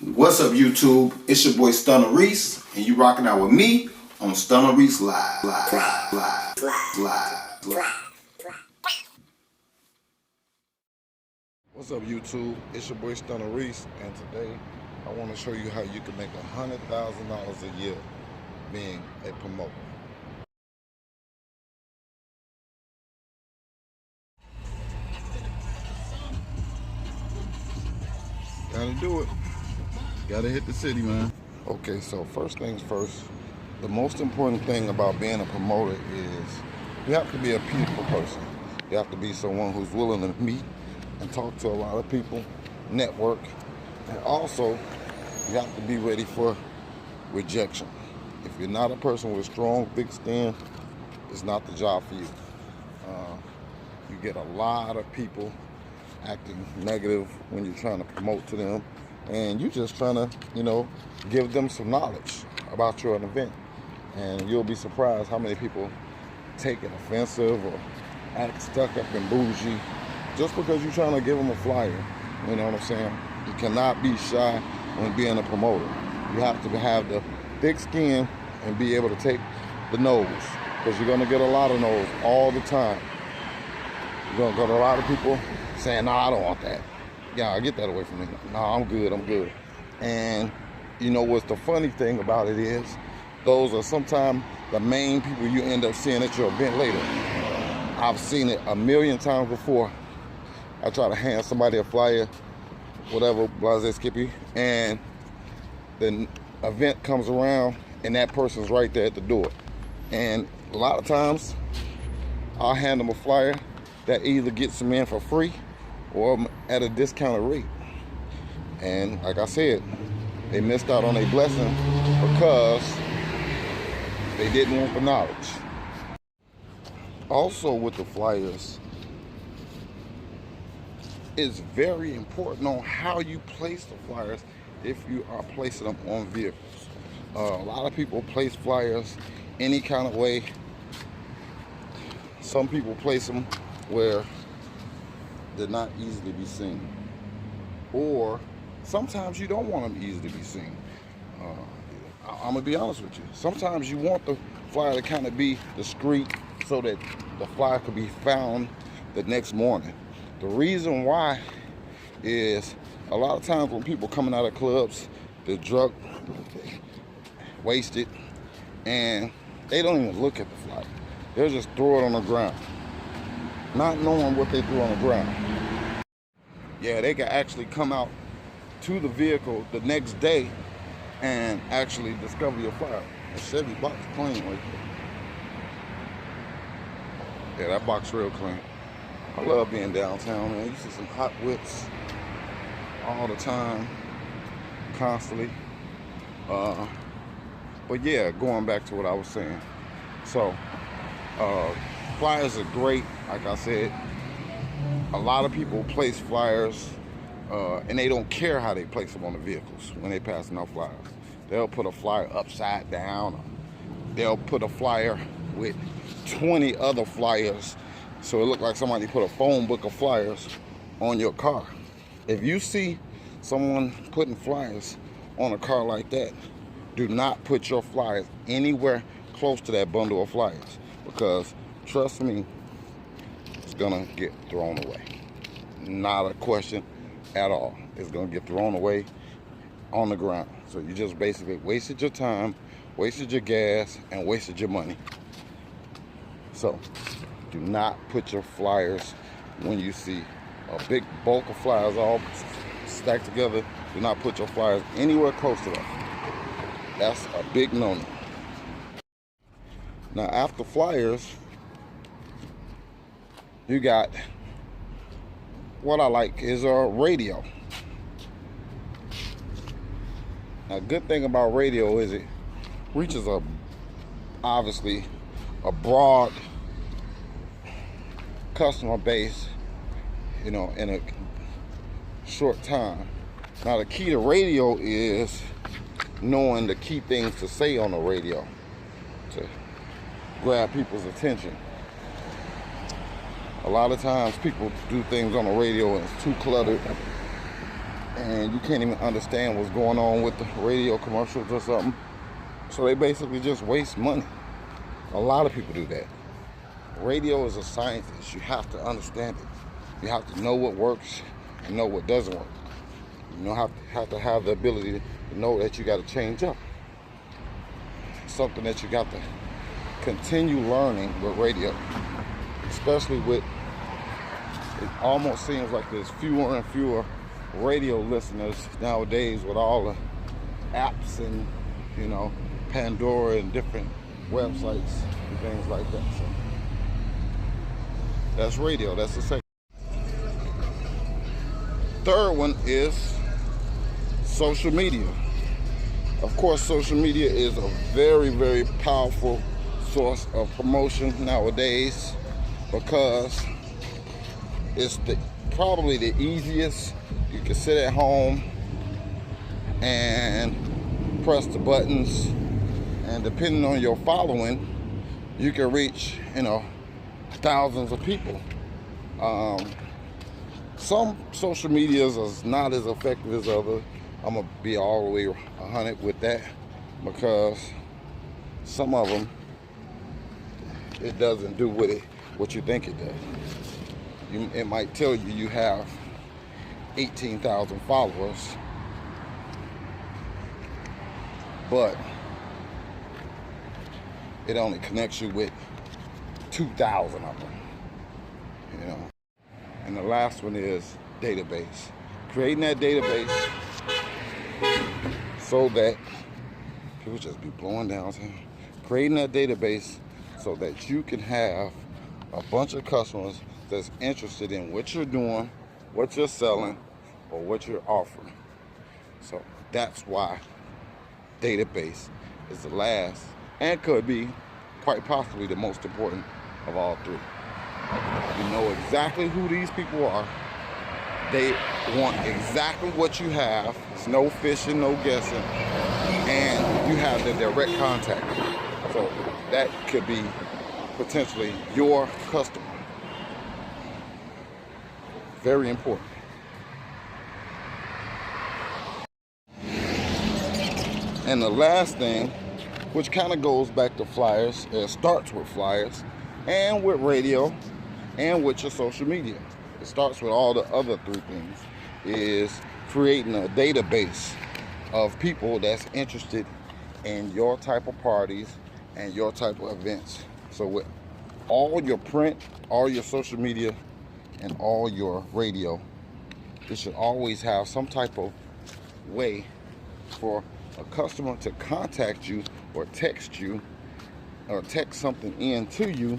What's up, YouTube? It's your boy Stunna Reese, and you rocking out with me on Stunna Reese Live. What's up, YouTube? It's your boy Stunna Reese, and today I want to show you how you can make $100,000 a year being a promoter. Gotta do it. Gotta hit the city, man. Okay, so first things first, the most important thing about being a promoter is you have to be a people person. You have to be someone who's willing to meet and talk to a lot of people, network, and also you have to be ready for rejection. If you're not a person with strong, thick skin, it's not the job for you. You get a lot of people acting negative when you're trying to promote to them, and you're just trying to, give them some knowledge about your event. And you'll be surprised how many people take it offensive or act stuck up and bougie just because you're trying to give them a flyer. You know what I'm saying? You cannot be shy when being a promoter. You have to have the thick skin and be able to take the no's, because you're gonna get a lot of no's all the time. You're gonna get a lot of people saying, "No, I don't want that. Yeah, get that away from me. No, I'm good. And you know what's the funny thing about it is, those are sometimes the main people you end up seeing at your event later. I've seen it a million times before. I try to hand somebody a flyer, whatever, blase skippy, and the event comes around and that person's right there at the door. And a lot of times I'll hand them a flyer that either gets them in for free or at a discounted rate. And like I said, they missed out on a blessing because they didn't want the knowledge. Also with the flyers, it's very important on how you place the flyers if you are placing them on vehicles. A lot of people place flyers any kind of way. Some people place them where they're not easy to be seen, or sometimes you don't want them easy to be seen. I'm gonna be honest with you. Sometimes you want the flyer to kind of be discreet so that the flyer could be found the next morning. The reason why is a lot of times when people coming out of clubs, they're drunk, wasted, and they don't even look at the flyer. They'll just throw it on the ground, not knowing what they threw on the ground. Yeah, they can actually come out to the vehicle the next day and actually discover your flyer. The Chevy box clean right there. Yeah, that box real clean. I love being downtown, man. You see some hot whips all the time, constantly. But yeah, going back to what I was saying. So, flyers are great, like I said. A lot of people place flyers and they don't care how they place them on the vehicles when they passing out flyers. They'll put a flyer upside down. They'll put a flyer with 20 other flyers, so it looks like somebody put a phone book of flyers on your car. If you see someone putting flyers on a car like that, do not put your flyers anywhere close to that bundle of flyers, because trust me, it's gonna get thrown away. Not a question at all. It's gonna get thrown away on the ground. So you just basically wasted your time, wasted your gas, and wasted your money. So do not put your flyers when you see a big bulk of flyers all stacked together. Do not put your flyers anywhere close to that. That's a big no-no. Now after flyers, you got what I like is a radio. Now, good thing about radio is it reaches obviously a broad customer base, in a short time. Now the key to radio is knowing the key things to say on the radio to grab people's attention. A lot of times people do things on the radio and it's too cluttered and you can't even understand what's going on with the radio commercials or something. So they basically just waste money. A lot of people do that. Radio is a science. You have to understand it. You have to know what works and know what doesn't work. You have to have the ability to know that you got to change up. Something that you got to continue learning with radio, especially with, it almost seems like there's fewer and fewer radio listeners nowadays with all the apps and, you know, Pandora and different websites and things like that. So that's radio. That's the second. Third one is social media. Of course, social media is a very, very powerful source of promotion nowadays because it's probably the easiest. You can sit at home and press the buttons, and depending on your following, you can reach, you know, thousands of people. Some social medias are not as effective as others. I'm gonna be all the way 100 with that because some of them, it doesn't do with it what you think it does. It might tell you you have 18,000 followers, but it only connects you with 2,000 of them, you know. And the last one is database. Creating that database so that people just be blowing downtown. Creating that database so that you can have a bunch of customers that's interested in what you're doing, what you're selling, or what you're offering. So that's why database is the last and could be quite possibly the most important of all three. You know exactly who these people are. They want exactly what you have. It's no fishing, no guessing. And you have the direct contact. So that could be potentially your customer. Very important. And the last thing, which kind of goes back to flyers, it starts with flyers and with radio and with your social media. It starts with all the other three things, is creating a database of people that's interested in your type of parties and your type of events. So with all your print, all your social media, and all your radio, it should always have some type of way for a customer to contact you or text you or text something in to you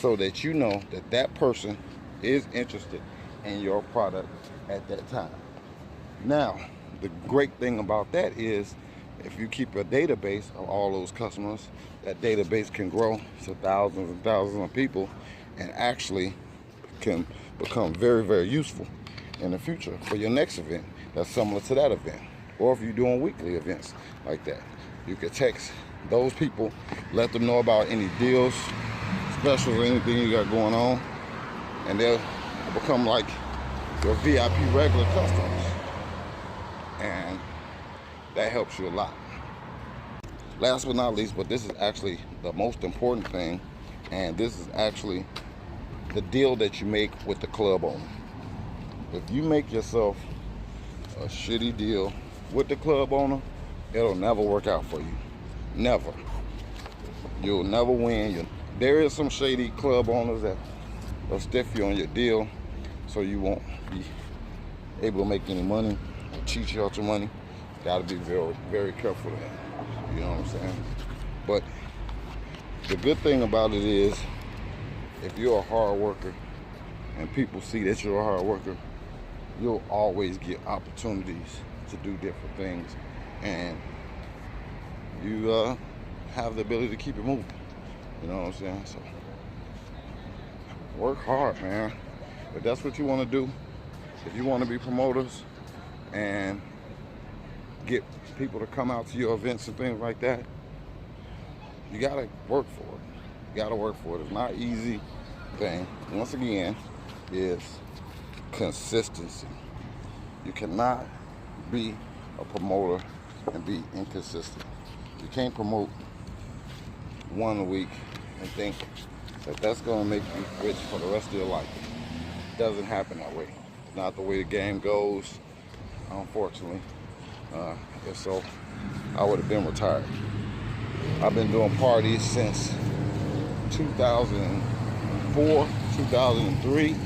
so that you know that that person is interested in your product at that time. Now, the great thing about that is if you keep a database of all those customers, that database can grow to thousands and thousands of people and actually can become very, very useful in the future for your next event that's similar to that event. Or if you're doing weekly events like that, you can text those people, let them know about any deals, specials, anything you got going on, and they'll become like your VIP regular customers. And that helps you a lot. Last but not least, but this is actually the most important thing, and this is actually the deal that you make with the club owner. If you make yourself a shitty deal with the club owner, it'll never work out for you. Never. You'll never win. There is some shady club owners that will stiff you on your deal so you won't be able to make any money or cheat you out your money. Gotta be very, very careful of that. You know what I'm saying? But the good thing about it is, if you're a hard worker and people see that you're a hard worker, you'll always get opportunities to do different things, and you have the ability to keep it moving. You know what I'm saying? So work hard, man. If that's what you want to do, if you want to be promoters and get people to come out to your events and things like that, you gotta work for it. You gotta work for it. It's not an easy thing. Once again, is consistency. You cannot be a promoter and be inconsistent. You can't promote one week and think that that's going to make you rich for the rest of your life. It doesn't happen that way. It's not the way the game goes, unfortunately. If so, I would have been retired. I've been doing parties since 2004, 2003,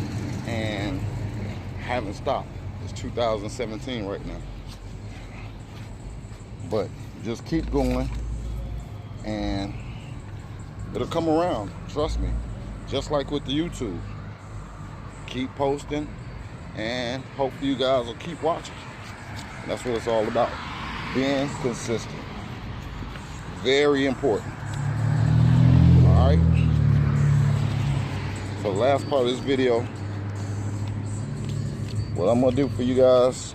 and haven't stopped. It's 2017 right now. But just keep going and it'll come around, trust me. Just like with the YouTube. Keep posting and hopefully you guys will keep watching. And that's what it's all about. Being consistent. Very important. Alright? So last part of this video, what I'm going to do for you guys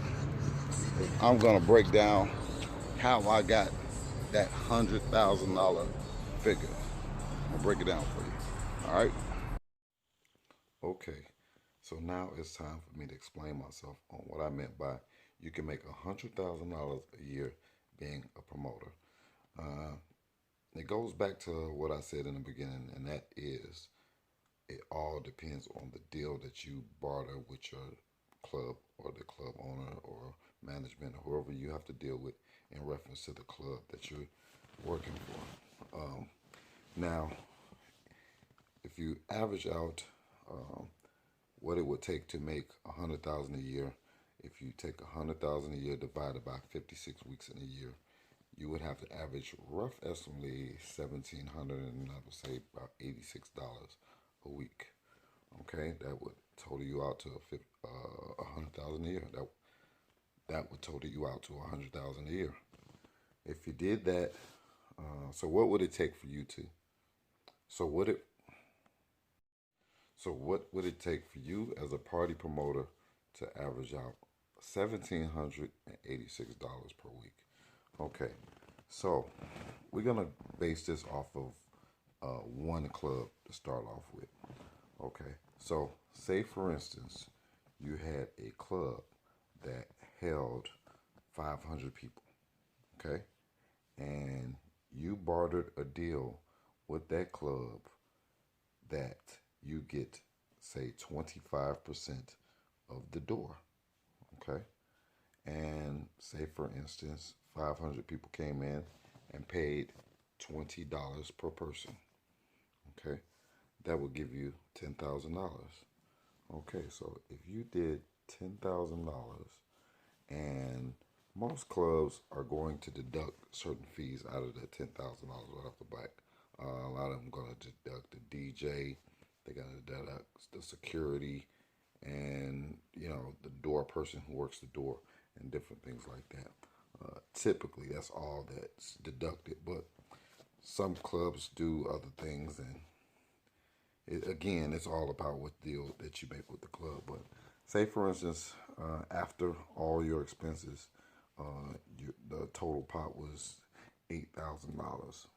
is I'm going to break down how I got that $100,000 figure. I'm going to break it down for you. Alright? Okay. So now it's time for me to explain myself on what I meant by you can make $100,000 a year being a promoter. It goes back to what I said in the beginning, and that is it all depends on the deal that you barter with your club or the club owner or management or whoever you have to deal with in reference to the club that you're working for. Now, if you average out what it would take to make $100,000 a year, if you take $100,000 a year divided by 56 weeks in a year, you would have to average rough estimate $1,700, and I would say about $86 a week. Okay, that would total you out to $100,000 a year. That would total you out to $100,000 a year. If you did that, so what would it take for you to? So what would it take for you as a party promoter to average out $1,786 per week? Okay, so we're gonna base this off of one club to start off with. Okay, so say for instance you had a club that held 500 people. Okay, and you bartered a deal with that club that you get, say, 25% of the door. Okay, and say for instance 500 people came in and paid $20 per person. Okay, that would give you $10,000. Okay, so if you did $10,000, and most clubs are going to deduct certain fees out of that $10,000 right off the back. A lot of them are going to deduct the DJ, they got to deduct the security, and the door person who works the door, and different things like that. Typically, that's all that's deducted, but some clubs do other things, and again, it's all about what deal that you make with the club. But say, for instance, after all your expenses, the total pot was $8,000.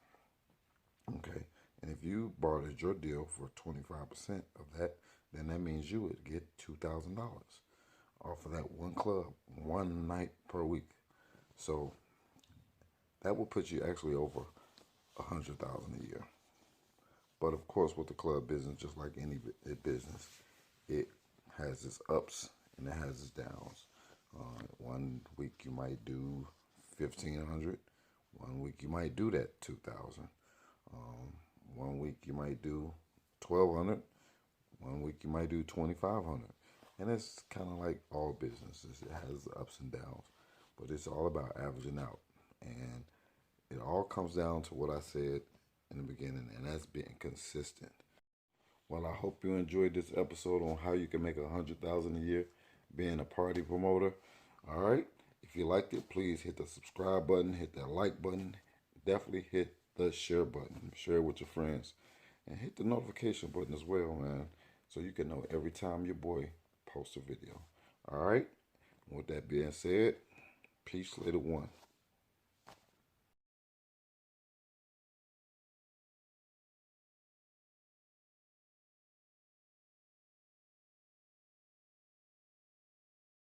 Okay, and if you bartered your deal for 25% of that, then that means you would get $2,000 off of that one club, one night per week. So that will put you actually over $100,000 a year. But of course, with the club business, just like any business, it has its ups and it has its downs. One week you might do 1,500. One week you might do that 2,000. One week you might do 1,200. One week you might do 2,500. And it's kind of like all businesses. It has ups and downs, but it's all about averaging out. And it all comes down to what I said in the beginning, and that's being consistent. Well, I hope you enjoyed this episode on how you can make $100,000 a year being a party promoter. All right. If you liked it, please hit the subscribe button, hit that like button, definitely hit the share button, share it with your friends, and hit the notification button as well, man, so you can know every time your boy posts a video. All right. With that being said, peace, little one.